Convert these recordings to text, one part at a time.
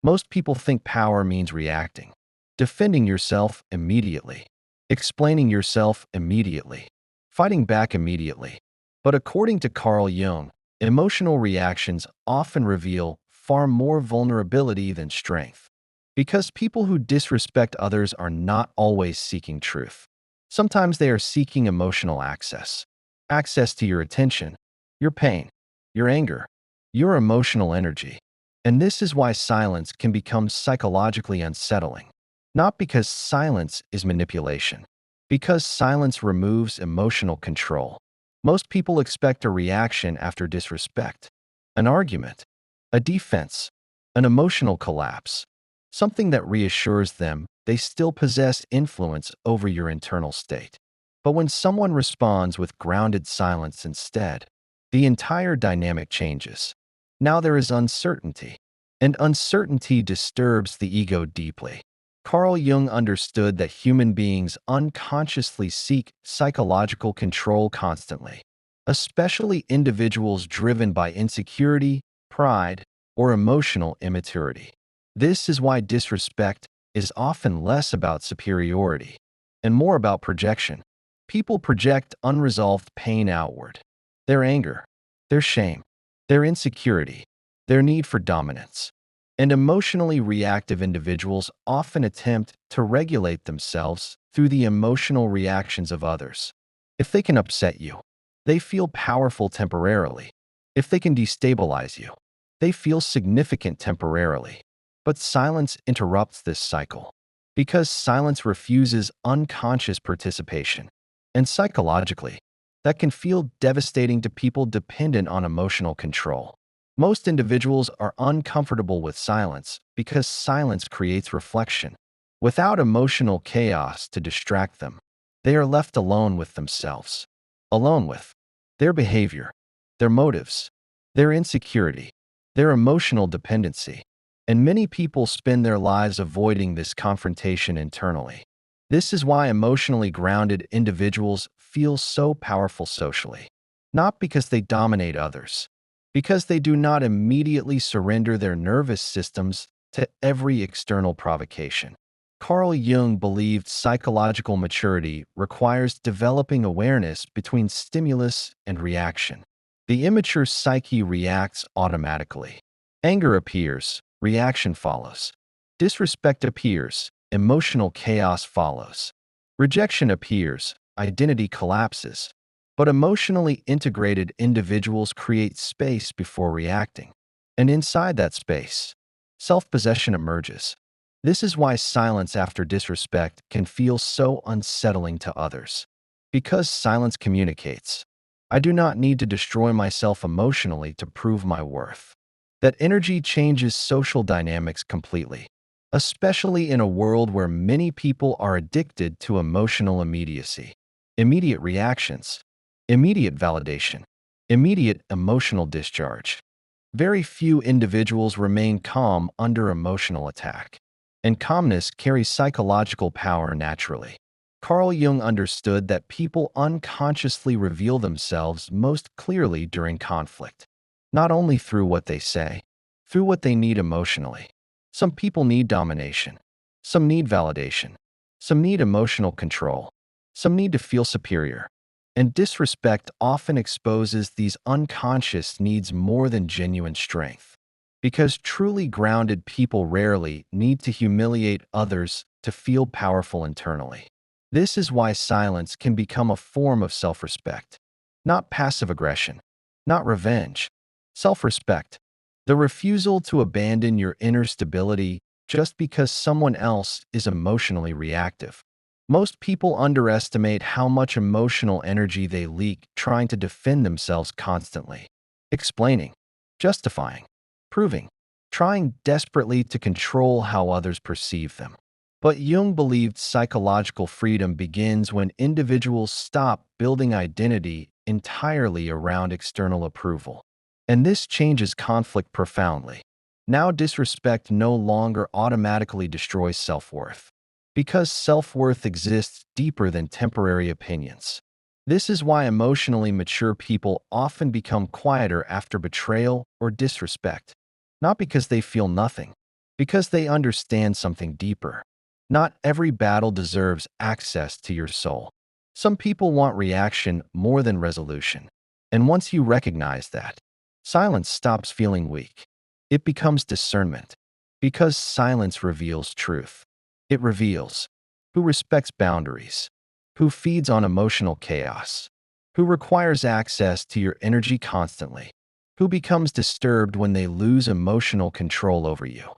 Most people think power means reacting, defending yourself immediately, explaining yourself immediately, fighting back immediately. But according to Carl Jung, emotional reactions often reveal far more vulnerability than strength. Because people who disrespect others are not always seeking truth. Sometimes they are seeking emotional access. Access to your attention, your pain, your anger, your emotional energy. And this is why silence can become psychologically unsettling. Not because silence is manipulation, because silence removes emotional control. Most people expect a reaction after disrespect, an argument, a defense, an emotional collapse, something that reassures them they still possess influence over your internal state. But when someone responds with grounded silence instead, the entire dynamic changes. Now there is uncertainty, and uncertainty disturbs the ego deeply. Carl Jung understood that human beings unconsciously seek psychological control constantly, especially individuals driven by insecurity, pride, or emotional immaturity. This is why disrespect is often less about superiority and more about projection. People project unresolved pain outward. Their anger, their shame, their insecurity, their need for dominance. And emotionally reactive individuals often attempt to regulate themselves through the emotional reactions of others. If they can upset you, they feel powerful temporarily. If they can destabilize you, they feel significant temporarily. But silence interrupts this cycle because silence refuses unconscious participation. And psychologically, that can feel devastating to people dependent on emotional control. Most individuals are uncomfortable with silence because silence creates reflection. Without emotional chaos to distract them, they are left alone with themselves, alone with their behavior, their motives, their insecurity, their emotional dependency. And many people spend their lives avoiding this confrontation internally. This is why emotionally grounded individuals feel so powerful socially. Not because they dominate others, because they do not immediately surrender their nervous systems to every external provocation. Carl Jung believed psychological maturity requires developing awareness between stimulus and reaction. The immature psyche reacts automatically. Anger appears, reaction follows. Disrespect appears, emotional chaos follows. Rejection appears, identity collapses. But emotionally integrated individuals create space before reacting. And inside that space, self-possession emerges. This is why silence after disrespect can feel so unsettling to others. Because silence communicates. I do not need to destroy myself emotionally to prove my worth. That energy changes social dynamics completely, especially in a world where many people are addicted to emotional immediacy. Immediate reactions, immediate validation, immediate emotional discharge. Very few individuals remain calm under emotional attack, and calmness carries psychological power naturally. Carl Jung understood that people unconsciously reveal themselves most clearly during conflict, not only through what they say, through what they need emotionally. Some people need domination, some need validation, some need emotional control, some need to feel superior. And disrespect often exposes these unconscious needs more than genuine strength. Because truly grounded people rarely need to humiliate others to feel powerful internally. This is why silence can become a form of self-respect, not passive aggression, not revenge. Self-respect, the refusal to abandon your inner stability just because someone else is emotionally reactive. Most people underestimate how much emotional energy they leak trying to defend themselves constantly, explaining, justifying, proving, trying desperately to control how others perceive them. But Jung believed psychological freedom begins when individuals stop building identity entirely around external approval. And this changes conflict profoundly. Now disrespect no longer automatically destroys self-worth, because self-worth exists deeper than temporary opinions. This is why emotionally mature people often become quieter after betrayal or disrespect, not because they feel nothing, because they understand something deeper. Not every battle deserves access to your soul. Some people want reaction more than resolution. And once you recognize that, silence stops feeling weak. It becomes discernment. Because silence reveals truth. It reveals who respects boundaries, who feeds on emotional chaos, who requires access to your energy constantly, who becomes disturbed when they lose emotional control over you.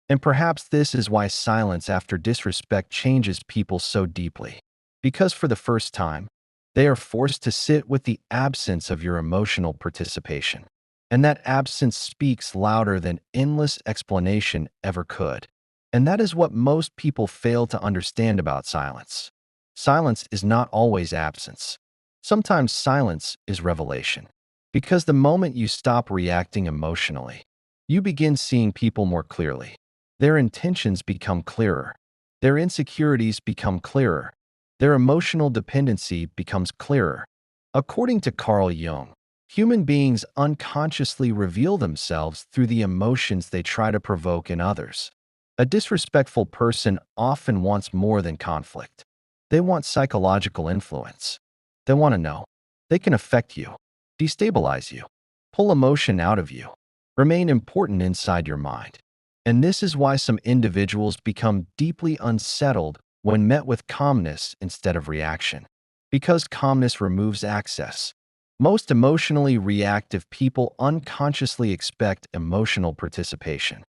And perhaps this is why silence after disrespect changes people so deeply. Because for the first time, they are forced to sit with the absence of your emotional participation. And that absence speaks louder than endless explanation ever could. And that is what most people fail to understand about silence. Silence is not always absence. Sometimes silence is revelation. Because the moment you stop reacting emotionally, you begin seeing people more clearly. Their intentions become clearer. Their insecurities become clearer. Their emotional dependency becomes clearer. According to Carl Jung, human beings unconsciously reveal themselves through the emotions they try to provoke in others. A disrespectful person often wants more than conflict. They want psychological influence. They want to know. They can affect you, destabilize you, pull emotion out of you, remain important inside your mind. And this is why some individuals become deeply unsettled when met with calmness instead of reaction. Because calmness removes access. Most emotionally reactive people unconsciously expect emotional participation.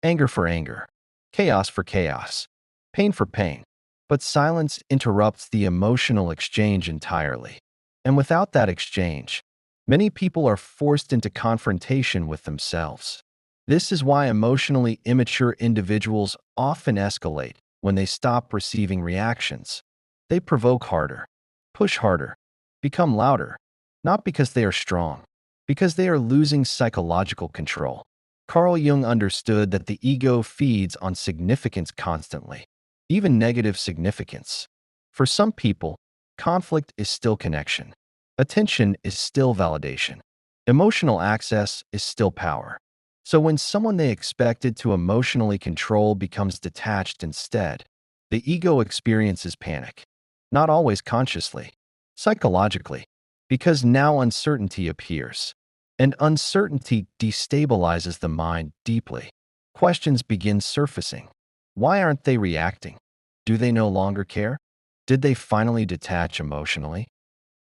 Anger for anger, chaos for chaos, pain for pain. But silence interrupts the emotional exchange entirely. And without that exchange, many people are forced into confrontation with themselves. This is why emotionally immature individuals often escalate when they stop receiving reactions. They provoke harder, push harder, become louder, not because they are strong, because they are losing psychological control. Carl Jung understood that the ego feeds on significance constantly, even negative significance. For some people, conflict is still connection. Attention is still validation. Emotional access is still power. So when someone they expected to emotionally control becomes detached instead, the ego experiences panic. Not always consciously, psychologically, because now uncertainty appears. And uncertainty destabilizes the mind deeply. Questions begin surfacing. Why aren't they reacting? Do they no longer care? Did they finally detach emotionally?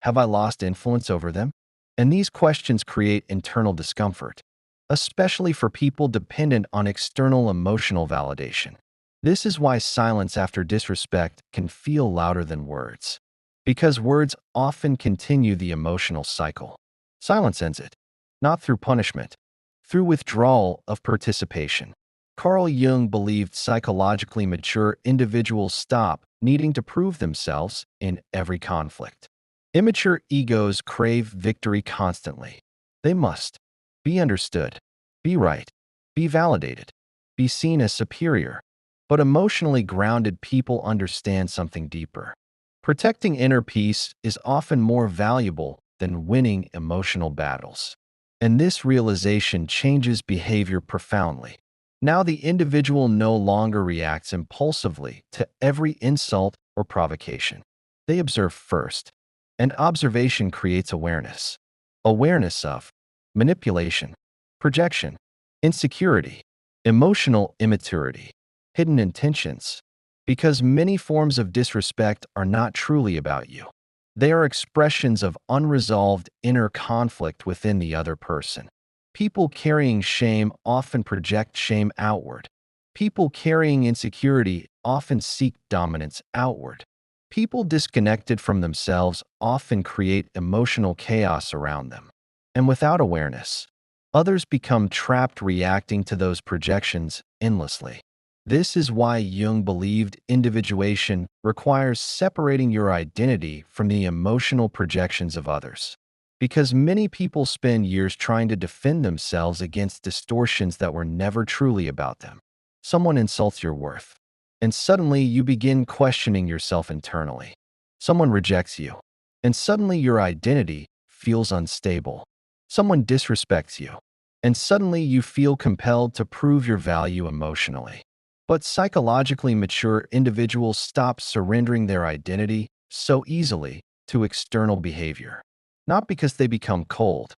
Have I lost influence over them? And these questions create internal discomfort, especially for people dependent on external emotional validation. This is why silence after disrespect can feel louder than words, because words often continue the emotional cycle. Silence ends it, not through punishment, through withdrawal of participation. Carl Jung believed psychologically mature individuals stop needing to prove themselves in every conflict. Immature egos crave victory constantly. They must be understood, be right, be validated, be seen as superior. But emotionally grounded people understand something deeper. Protecting inner peace is often more valuable than winning emotional battles. And this realization changes behavior profoundly. Now the individual no longer reacts impulsively to every insult or provocation. They observe first, and observation creates awareness. Awareness of manipulation, projection, insecurity, emotional immaturity, hidden intentions. Because many forms of disrespect are not truly about you. They are expressions of unresolved inner conflict within the other person. People carrying shame often project shame outward. People carrying insecurity often seek dominance outward. People disconnected from themselves often create emotional chaos around them. And without awareness, others become trapped reacting to those projections endlessly. This is why Jung believed individuation requires separating your identity from the emotional projections of others. Because many people spend years trying to defend themselves against distortions that were never truly about them. Someone insults your worth, and suddenly you begin questioning yourself internally. Someone rejects you, and suddenly your identity feels unstable. Someone disrespects you, and suddenly you feel compelled to prove your value emotionally. But psychologically mature individuals stop surrendering their identity so easily to external behavior. Not because they become cold,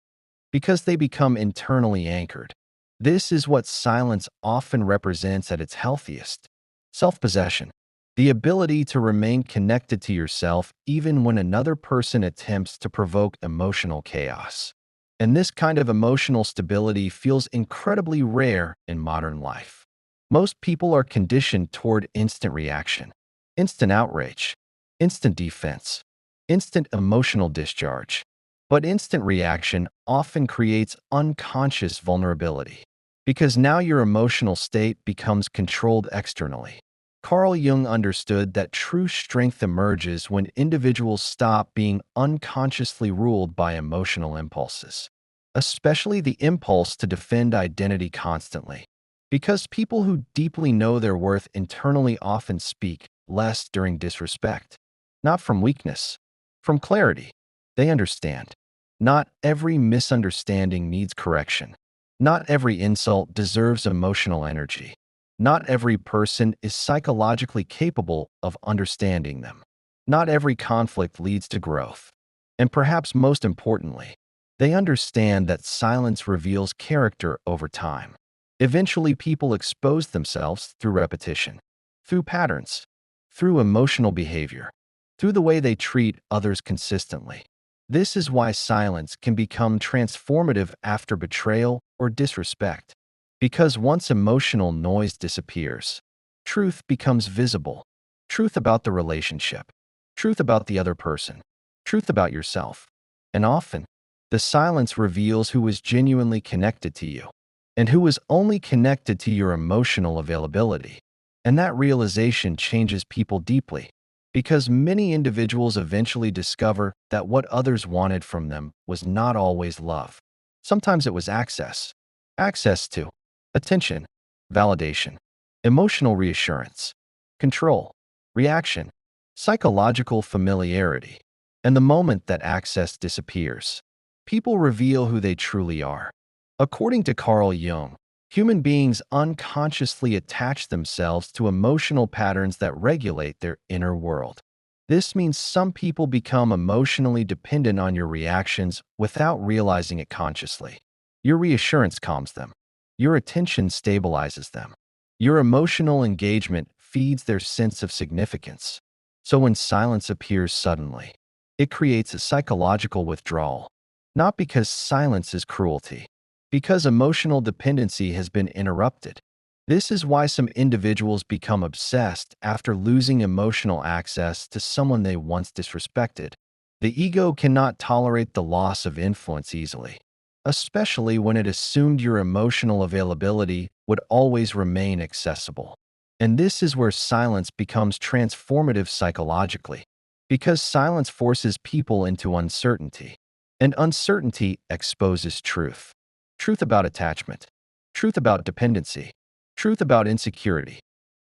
because they become internally anchored. This is what silence often represents at its healthiest. Self-possession, the ability to remain connected to yourself even when another person attempts to provoke emotional chaos. And this kind of emotional stability feels incredibly rare in modern life. Most people are conditioned toward instant reaction, instant outrage, instant defense, instant emotional discharge. But instant reaction often creates unconscious vulnerability because now your emotional state becomes controlled externally. Carl Jung understood that true strength emerges when individuals stop being unconsciously ruled by emotional impulses, especially the impulse to defend identity constantly. Because people who deeply know their worth internally often speak less during disrespect, not from weakness, from clarity. They understand. Not every misunderstanding needs correction. Not every insult deserves emotional energy. Not every person is psychologically capable of understanding them. Not every conflict leads to growth. And perhaps most importantly, they understand that silence reveals character over time. Eventually, people expose themselves through repetition, through patterns, through emotional behavior, through the way they treat others consistently. This is why silence can become transformative after betrayal or disrespect. Because once emotional noise disappears, truth becomes visible. Truth about the relationship, truth about the other person, truth about yourself. And often, the silence reveals who is genuinely connected to you and who is only connected to your emotional availability. And that realization changes people deeply because many individuals eventually discover that what others wanted from them was not always love. Sometimes it was access. Access to attention, validation, emotional reassurance, control, reaction, psychological familiarity. And the moment that access disappears, people reveal who they truly are. According to Carl Jung, human beings unconsciously attach themselves to emotional patterns that regulate their inner world. This means some people become emotionally dependent on your reactions without realizing it consciously. Your reassurance calms them. Your attention stabilizes them. Your emotional engagement feeds their sense of significance. So when silence appears suddenly, it creates a psychological withdrawal. Not because silence is cruelty, because emotional dependency has been interrupted. This is why some individuals become obsessed after losing emotional access to someone they once disrespected. The ego cannot tolerate the loss of influence easily, especially when it assumed your emotional availability would always remain accessible. And this is where silence becomes transformative psychologically, because silence forces people into uncertainty, and uncertainty exposes truth. Truth about attachment, truth about dependency, truth about insecurity.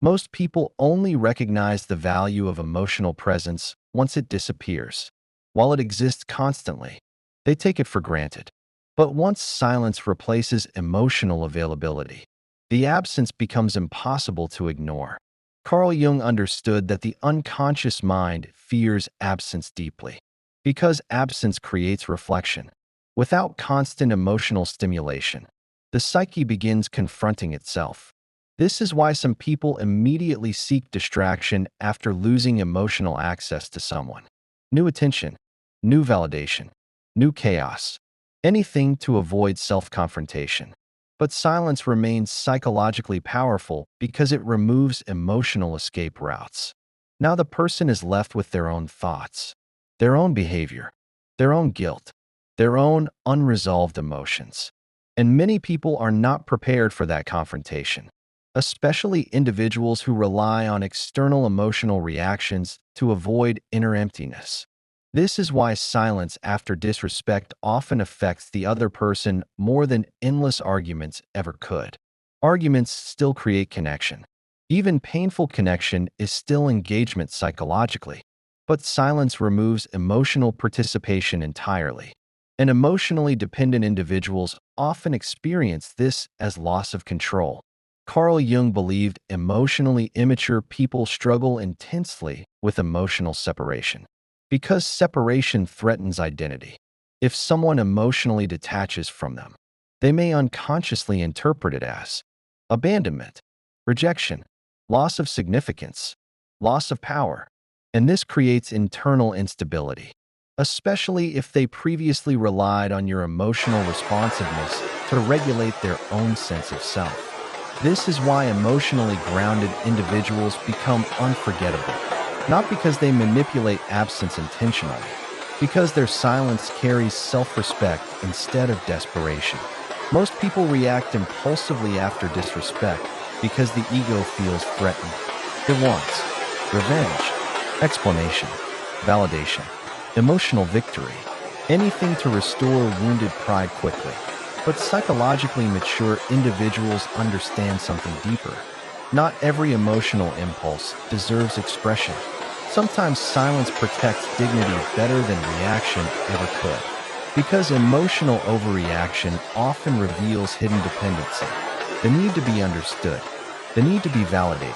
Most people only recognize the value of emotional presence once it disappears. While it exists constantly, they take it for granted. But once silence replaces emotional availability, the absence becomes impossible to ignore. Carl Jung understood that the unconscious mind fears absence deeply, because absence creates reflection. Without constant emotional stimulation, the psyche begins confronting itself. This is why some people immediately seek distraction after losing emotional access to someone. New attention, new validation, new chaos, anything to avoid self-confrontation. But silence remains psychologically powerful because it removes emotional escape routes. Now the person is left with their own thoughts, their own behavior, their own guilt, their own unresolved emotions. And many people are not prepared for that confrontation, especially individuals who rely on external emotional reactions to avoid inner emptiness. This is why silence after disrespect often affects the other person more than endless arguments ever could. Arguments still create connection. Even painful connection is still engagement psychologically, but silence removes emotional participation entirely. And emotionally dependent individuals often experience this as loss of control. Carl Jung believed emotionally immature people struggle intensely with emotional separation because separation threatens identity. If someone emotionally detaches from them, they may unconsciously interpret it as abandonment, rejection, loss of significance, loss of power, and this creates internal instability, especially if they previously relied on your emotional responsiveness to regulate their own sense of self. This is why emotionally grounded individuals become unforgettable, not because they manipulate absence intentionally, because their silence carries self-respect instead of desperation. Most people react impulsively after disrespect because the ego feels threatened. It wants revenge, explanation, validation, emotional victory, anything to restore wounded pride quickly. But psychologically mature individuals understand something deeper. Not every emotional impulse deserves expression. Sometimes silence protects dignity better than reaction ever could. Because emotional overreaction often reveals hidden dependency, the need to be understood, the need to be validated,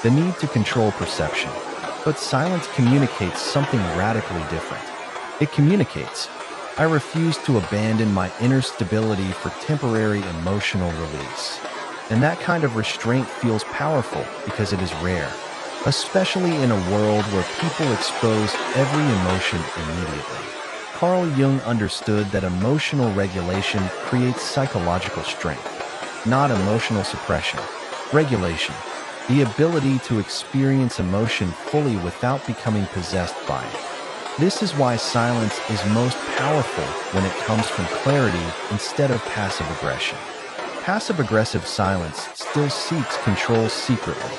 the need to control perception. But silence communicates something radically different. It communicates, I refuse to abandon my inner stability for temporary emotional release. And that kind of restraint feels powerful because it is rare, especially in a world where people expose every emotion immediately. Carl Jung understood that emotional regulation creates psychological strength, not emotional suppression. Regulation, the ability to experience emotion fully without becoming possessed by it. This is why silence is most powerful when it comes from clarity instead of passive aggression. Passive-aggressive silence still seeks control secretly,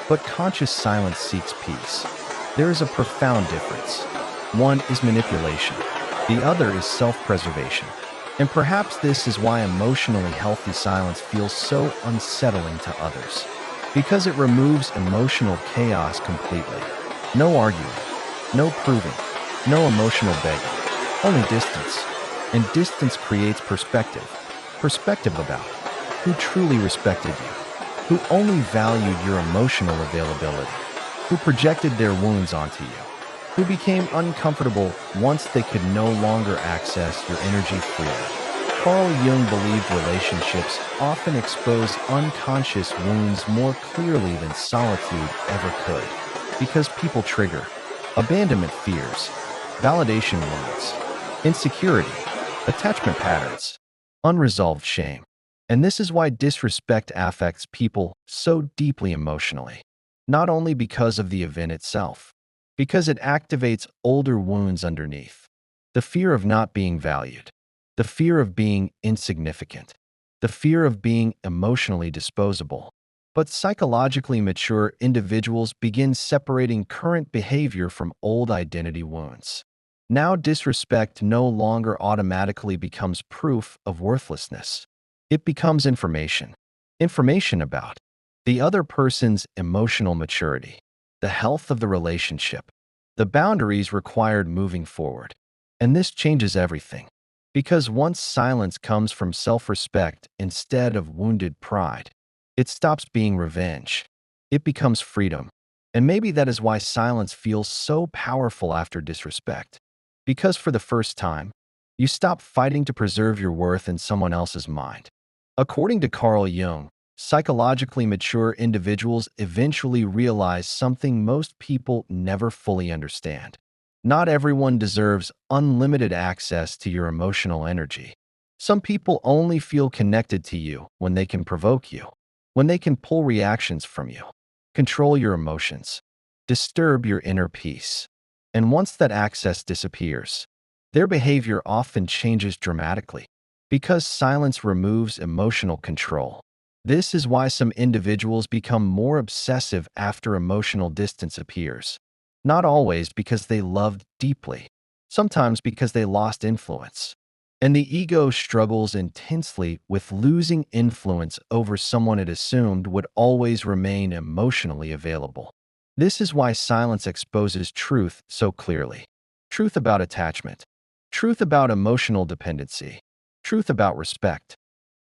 but conscious silence seeks peace. There is a profound difference. One is manipulation. The other is self-preservation. And perhaps this is why emotionally healthy silence feels so unsettling to others. Because it removes emotional chaos completely. No arguing, no proving, no emotional begging, only distance. And distance creates perspective. Perspective about who truly respected you, who only valued your emotional availability, who projected their wounds onto you, who became uncomfortable once they could no longer access your energy freely. Carl Jung believed relationships often expose unconscious wounds more clearly than solitude ever could, because people trigger abandonment fears, validation wounds, insecurity, attachment patterns, unresolved shame. And this is why disrespect affects people so deeply emotionally, not only because of the event itself, because it activates older wounds underneath. The fear of not being valued, the fear of being insignificant, the fear of being emotionally disposable. But psychologically mature individuals begin separating current behavior from old identity wounds. Now disrespect no longer automatically becomes proof of worthlessness. It becomes information. Information about the other person's emotional maturity, the health of the relationship, the boundaries required moving forward. And this changes everything. Because once silence comes from self-respect instead of wounded pride, it stops being revenge. It becomes freedom. And maybe that is why silence feels so powerful after disrespect. Because for the first time, you stop fighting to preserve your worth in someone else's mind. According to Carl Jung, psychologically mature individuals eventually realize something most people never fully understand. Not everyone deserves unlimited access to your emotional energy. Some people only feel connected to you when they can provoke you, when they can pull reactions from you, control your emotions, disturb your inner peace. And once that access disappears, their behavior often changes dramatically because silence removes emotional control. This is why some individuals become more obsessive after emotional distance appears. Not always because they loved deeply, sometimes because they lost influence. And the ego struggles intensely with losing influence over someone it assumed would always remain emotionally available. This is why silence exposes truth so clearly. Truth about attachment, truth about emotional dependency, truth about respect.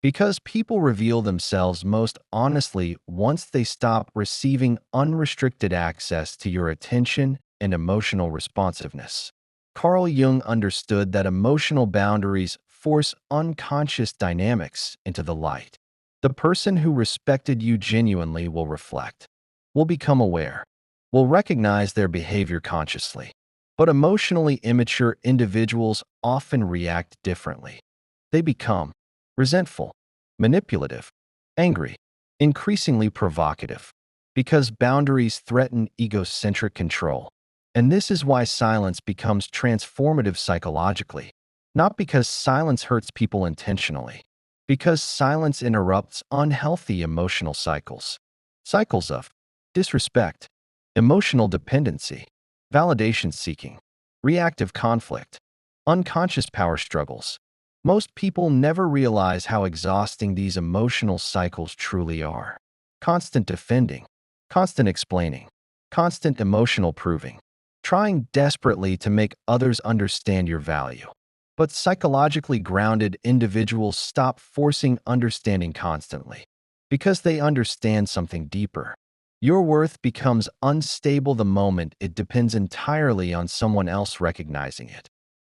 Because people reveal themselves most honestly once they stop receiving unrestricted access to your attention and emotional responsiveness. Carl Jung understood that emotional boundaries force unconscious dynamics into the light. The person who respected you genuinely will reflect, will become aware, will recognize their behavior consciously. But emotionally immature individuals often react differently. They become resentful, manipulative, angry, increasingly provocative, because boundaries threaten egocentric control. And this is why silence becomes transformative psychologically, not because silence hurts people intentionally, because silence interrupts unhealthy emotional cycles. Cycles of disrespect, emotional dependency, validation seeking, reactive conflict, unconscious power struggles. Most people never realize how exhausting these emotional cycles truly are. Constant defending, constant explaining, constant emotional proving, trying desperately to make others understand your value. But psychologically grounded individuals stop forcing understanding constantly because they understand something deeper. Your worth becomes unstable the moment it depends entirely on someone else recognizing it.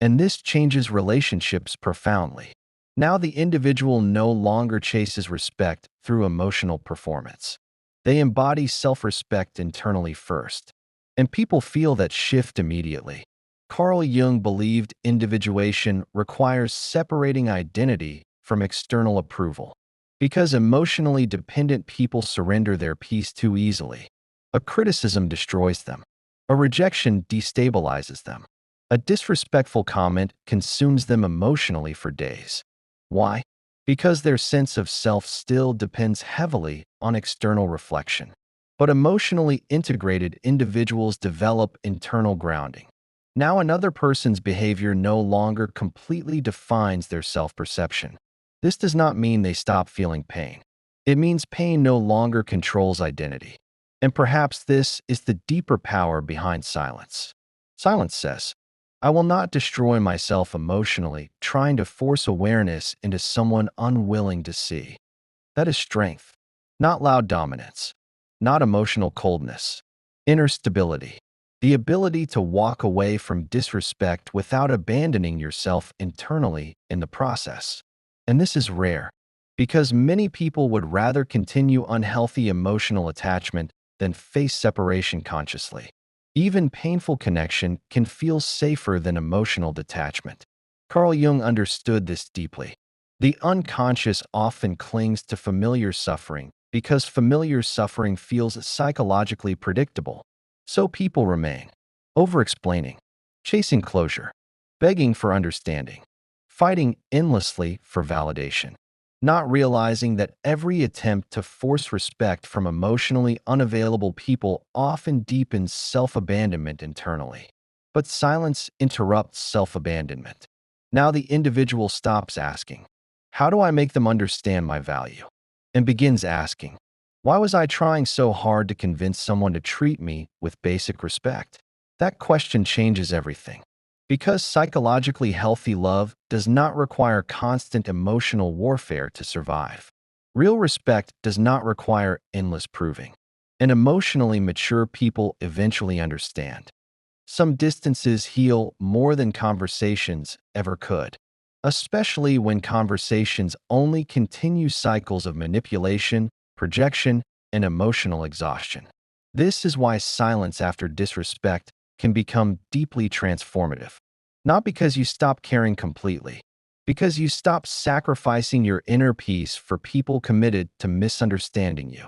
And this changes relationships profoundly. Now the individual no longer chases respect through emotional performance. They embody self-respect internally first. And people feel that shift immediately. Carl Jung believed individuation requires separating identity from external approval. Because emotionally dependent people surrender their peace too easily. A criticism destroys them. A rejection destabilizes them. A disrespectful comment consumes them emotionally for days. Why? Because their sense of self still depends heavily on external reflection. But emotionally integrated individuals develop internal grounding. Now another person's behavior no longer completely defines their self-perception. This does not mean they stop feeling pain. It means pain no longer controls identity. And perhaps this is the deeper power behind silence. Silence says, I will not destroy myself emotionally trying to force awareness into someone unwilling to see. That is strength, not loud dominance, not emotional coldness, inner stability, the ability to walk away from disrespect without abandoning yourself internally in the process. And this is rare, because many people would rather continue unhealthy emotional attachment than face separation consciously. Even painful connection can feel safer than emotional detachment. Carl Jung understood this deeply. The unconscious often clings to familiar suffering because familiar suffering feels psychologically predictable. So people remain, over-explaining, chasing closure, begging for understanding, fighting endlessly for validation, not realizing that every attempt to force respect from emotionally unavailable people often deepens self-abandonment internally. But silence interrupts self-abandonment. Now the individual stops asking, how do I make them understand my value? And begins asking, why was I trying so hard to convince someone to treat me with basic respect? That question changes everything. Because psychologically healthy love does not require constant emotional warfare to survive. Real respect does not require endless proving. And emotionally mature people eventually understand. Some distances heal more than conversations ever could, especially when conversations only continue cycles of manipulation, projection, and emotional exhaustion. This is why silence after disrespect can become deeply transformative. Not because you stop caring completely, because you stop sacrificing your inner peace for people committed to misunderstanding you.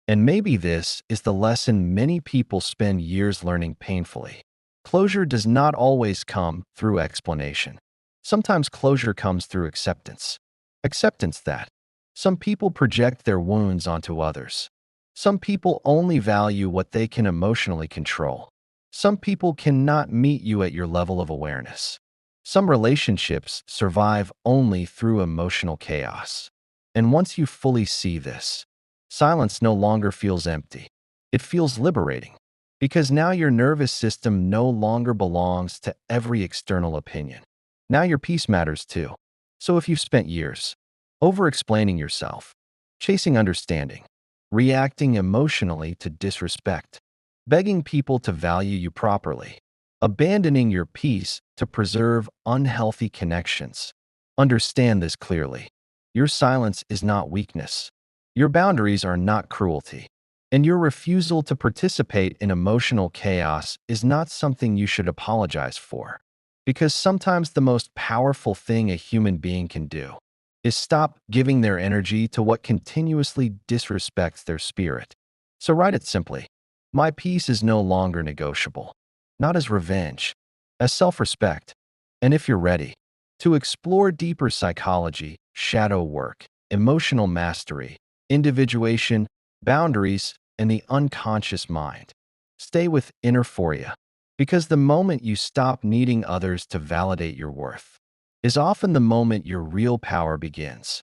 And maybe this is the lesson many people spend years learning painfully. Closure does not always come through explanation. Sometimes closure comes through acceptance. Acceptance that some people project their wounds onto others. Some people only value what they can emotionally control. Some people cannot meet you at your level of awareness. Some relationships survive only through emotional chaos. And once you fully see this, silence no longer feels empty. It feels liberating. Because now your nervous system no longer belongs to every external opinion. Now your peace matters too. So if you've spent years over-explaining yourself, chasing understanding, reacting emotionally to disrespect, begging people to value you properly, abandoning your peace to preserve unhealthy connections. Understand this clearly. Your silence is not weakness. Your boundaries are not cruelty. And your refusal to participate in emotional chaos is not something you should apologize for. Because sometimes the most powerful thing a human being can do is stop giving their energy to what continuously disrespects their spirit. So write it simply. My peace is no longer negotiable. Not as revenge, as self-respect. And if you're ready to explore deeper psychology, shadow work, emotional mastery, individuation, boundaries, and the unconscious mind, stay with inner Phoria. Because the moment you stop needing others to validate your worth is often the moment your real power begins.